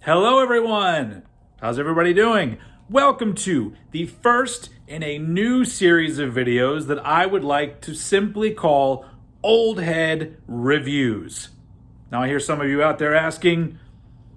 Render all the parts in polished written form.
Hello everyone! How's everybody doing? Welcome to the first in a new series of videos that I would like to simply call Old Head Reviews. Now I hear some of you out there asking,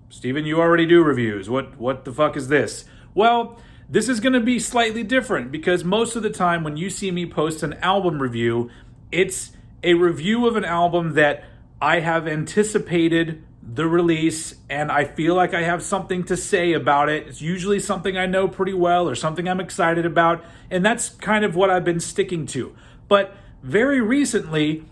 Steven, you already do reviews. What the fuck is this? Well, this is going to be slightly different because most of the time when you see me post an album review, it's a review of an album that I have anticipated the release and I feel like I have something to say about it. It's usually something I know pretty well or something I'm excited about, and that's kind of what I've been sticking to. But very recently,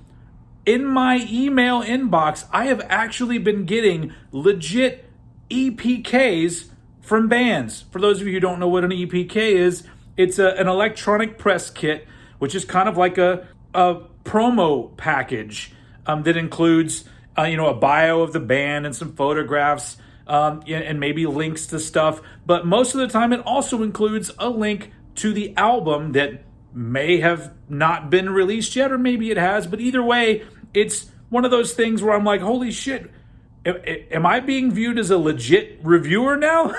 in my email inbox, I have actually been getting legit EPKs from bands. For those of you who don't know what an EPK is, it's an electronic press kit, which is kind of like a promo package that includes a bio of the band and some photographs and maybe links to stuff. But most of the time, it also includes a link to the album that may have not been released yet, or maybe it has. But either way, it's one of those things where I'm like, holy shit, am I being viewed as a legit reviewer now?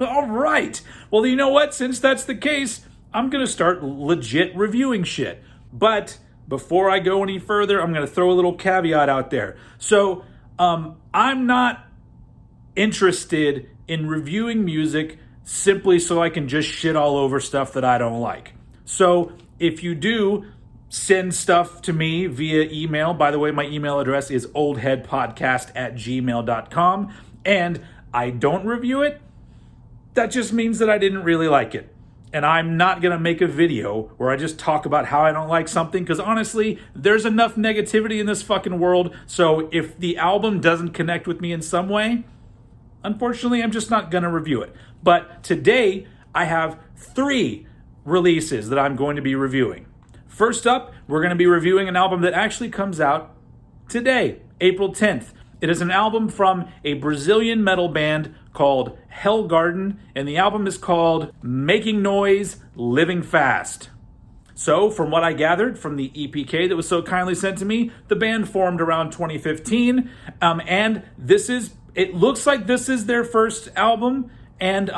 All right. Well, you know what? Since that's the case, I'm going to start legit reviewing shit. But before I go any further, I'm going to throw a little caveat out there. So I'm not interested in reviewing music simply so I can just shit all over stuff that I don't like. So if you do send stuff to me via email, by the way, my email address is oldheadpodcast@gmail.com, and I don't review it, that just means that I didn't really like it. And I'm not going to make a video where I just talk about how I don't like something, because honestly, there's enough negativity in this fucking world. So if the album doesn't connect with me in some way, unfortunately, I'm just not going to review it. But today, I have 3 releases that I'm going to be reviewing. First up, we're going to be reviewing an album that actually comes out today, April 10th. It is an album from a Brazilian metal band called HellgardeN, and the album is called Making Noise, Living Fast. So, from what I gathered from the EPK that was so kindly sent to me, the band formed around 2015, and it looks like this is their first album, and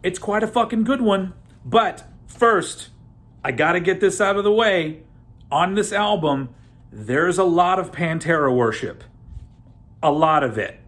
it's quite a fucking good one. But first, I gotta get this out of the way. On this album, there's a lot of Pantera worship. A lot of it.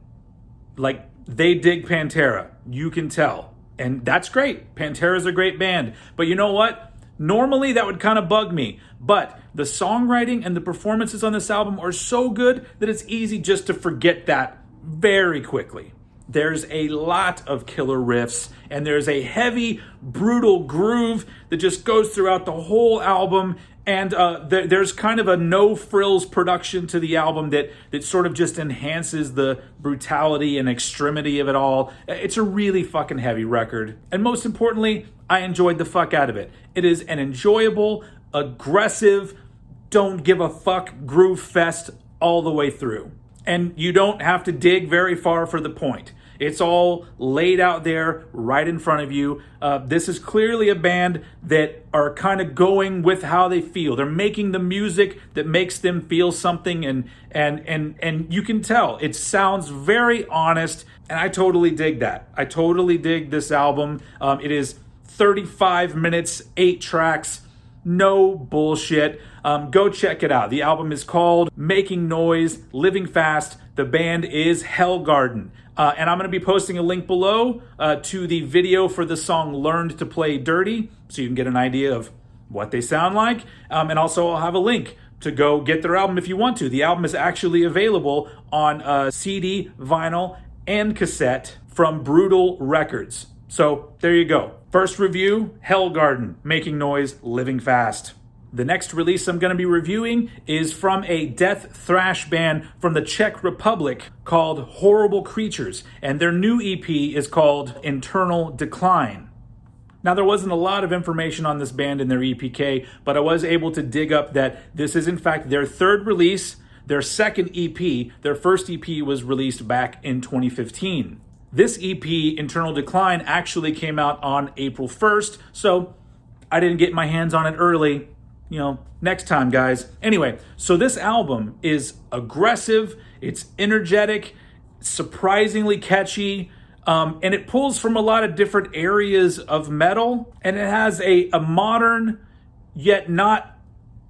Like, they dig Pantera. You can tell. And that's great. Pantera's a great band. But you know what? Normally that would kind of bug me. But the songwriting and the performances on this album are so good that it's easy just to forget that very quickly. There's a lot of killer riffs, and there's a heavy, brutal groove that just goes throughout the whole album. And there's kind of a no-frills production to the album that sort of just enhances the brutality and extremity of it all. It's a really fucking heavy record. And most importantly, I enjoyed the fuck out of it. It is an enjoyable, aggressive, don't give a fuck groove fest all the way through. And you don't have to dig very far for the point. It's all laid out there right in front of you. This is clearly a band that are kind of going with how they feel. They're making the music that makes them feel something, and you can tell. It sounds very honest, and I totally dig that. I totally dig this album. It is 35 minutes, 8 tracks. No bullshit. Go check it out. The album is called Making Noise, Living Fast. The band is HellgardeN. And I'm going to be posting a link below to the video for the song Learned to Play Dirty, so you can get an idea of what they sound like. And also I'll have a link to go get their album if you want to. The album is actually available on CD, vinyl, and cassette from Brutal Records. So there you go. First review, HellgardeN, Making Noise, Living Fast. The next release I'm going to be reviewing is from a death thrash band from the Czech Republic called Horrible Creatures, and their new EP is called Internal Decline. Now, there wasn't a lot of information on this band in their EPK, but I was able to dig up that this is in fact their 3rd release, their 2nd EP. Their first EP was released back in 2015. This EP, Internal Decline, actually came out on April 1st, so I didn't get my hands on it early. Next time, guys. Anyway, so this album is aggressive, it's energetic, surprisingly catchy, And it pulls from a lot of different areas of metal, and it has a modern yet not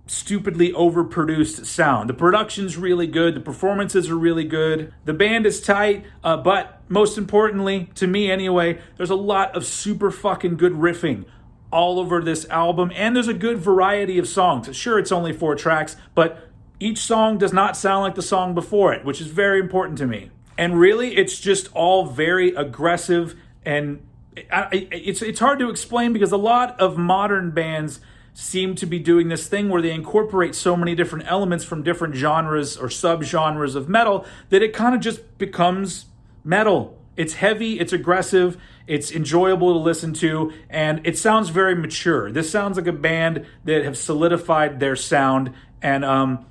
stupidly overproduced sound. The production's really good, the performances are really good, the band is tight, but most importantly, to me anyway, there's a lot of super fucking good riffing all over this album, and there's a good variety of songs. Sure, it's only 4 tracks, but each song does not sound like the song before it, which is very important to me. And really, it's just all very aggressive, and it's hard to explain because a lot of modern bands seem to be doing this thing where they incorporate so many different elements from different genres or subgenres of metal that it kind of just becomes metal. It's heavy, it's aggressive, it's enjoyable to listen to, and it sounds very mature. This sounds like a band that have solidified their sound, and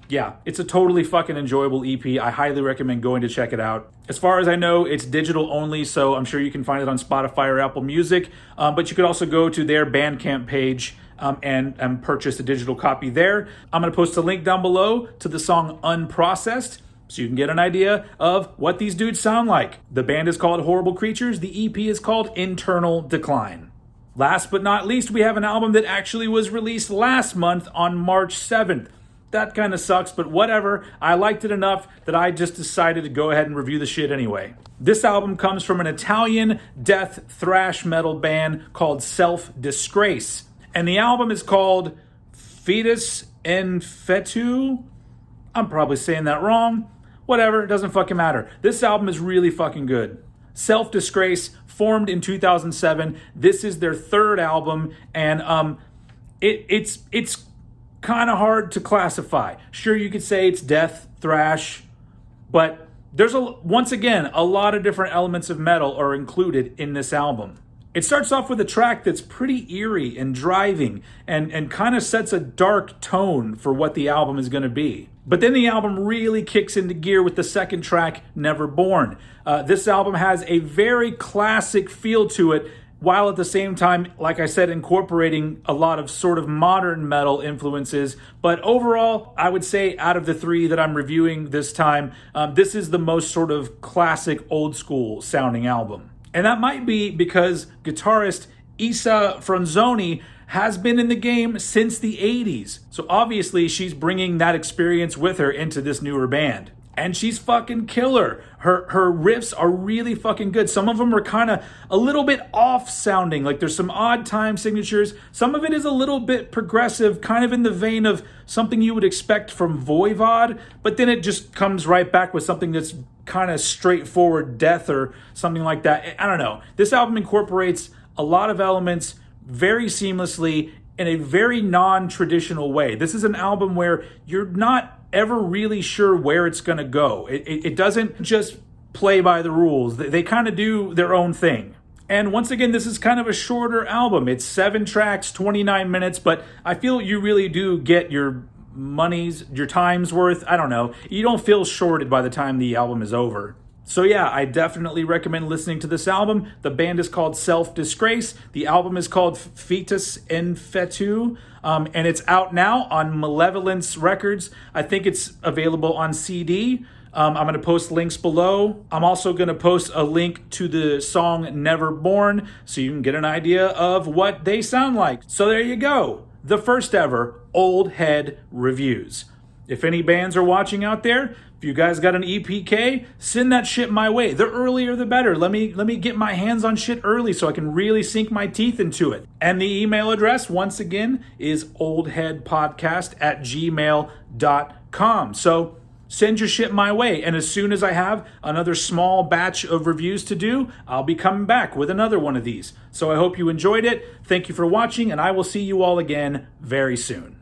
yeah, it's a totally fucking enjoyable EP. I highly recommend going to check it out. As far as I know, it's digital only, so I'm sure you can find it on Spotify or Apple Music, but you could also go to their Bandcamp page and purchase a digital copy there. I'm going to post a link down below to the song Unprocessed, so you can get an idea of what these dudes sound like. The band is called Horrible Creatures. The EP is called Internal Decline. Last but not least, we have an album that actually was released last month on March 7th. That kind of sucks, but whatever. I liked it enough that I just decided to go ahead and review the shit anyway. This album comes from an Italian death thrash metal band called Disgrace. And the album is called Fetus in Fetu. I'm probably saying that wrong. Whatever, it doesn't fucking matter. This album is really fucking good. Disgrace formed in 2007. This is their 3rd album, and it's kind of hard to classify. Sure, you could say it's death thrash, but there's once again a lot of different elements of metal are included in this album. It starts off with a track that's pretty eerie and driving and kind of sets a dark tone for what the album is going to be. But then the album really kicks into gear with the 2nd track, Never Born. This album has a very classic feel to it, while at the same time, like I said, incorporating a lot of sort of modern metal influences. But overall, I would say out of the 3 that I'm reviewing this time, this is the most sort of classic, old school sounding album. And that might be because guitarist Isa Franzoni has been in the game since the 80s. So obviously she's bringing that experience with her into this newer band. And she's fucking killer. Her riffs are really fucking good. Some of them are kind of a little bit off sounding. Like there's some odd time signatures. Some of it is a little bit progressive, kind of in the vein of something you would expect from Voivod. But then it just comes right back with something that's kind of straightforward death or something like that. I don't know. This album incorporates a lot of elements very seamlessly in a very non-traditional way. This is an album where you're not ever really sure where it's going to go. It doesn't just play by the rules. They kind of do their own thing. And once again, this is kind of a shorter album. It's 7 tracks, 29 minutes, but I feel you really do get your time's worth. I don't know. You don't feel shorted by the time the album is over. So yeah, I definitely recommend listening to this album. The band is called Disgrace. The album is called Fetus in Fetu. And it's out now on Malevolence Records. I think it's available on CD. I'm going to post links below. I'm also going to post a link to the song Never Born so you can get an idea of what they sound like. So there you go. The first ever Old Head Reviews. If any bands are watching out there, if you guys got an EPK, send that shit my way. The earlier the better. Let me get my hands on shit early so I can really sink my teeth into it. And the email address, once again, is oldheadpodcast@gmail.com. So send your shit my way. And as soon as I have another small batch of reviews to do, I'll be coming back with another one of these. So I hope you enjoyed it. Thank you for watching, and I will see you all again very soon.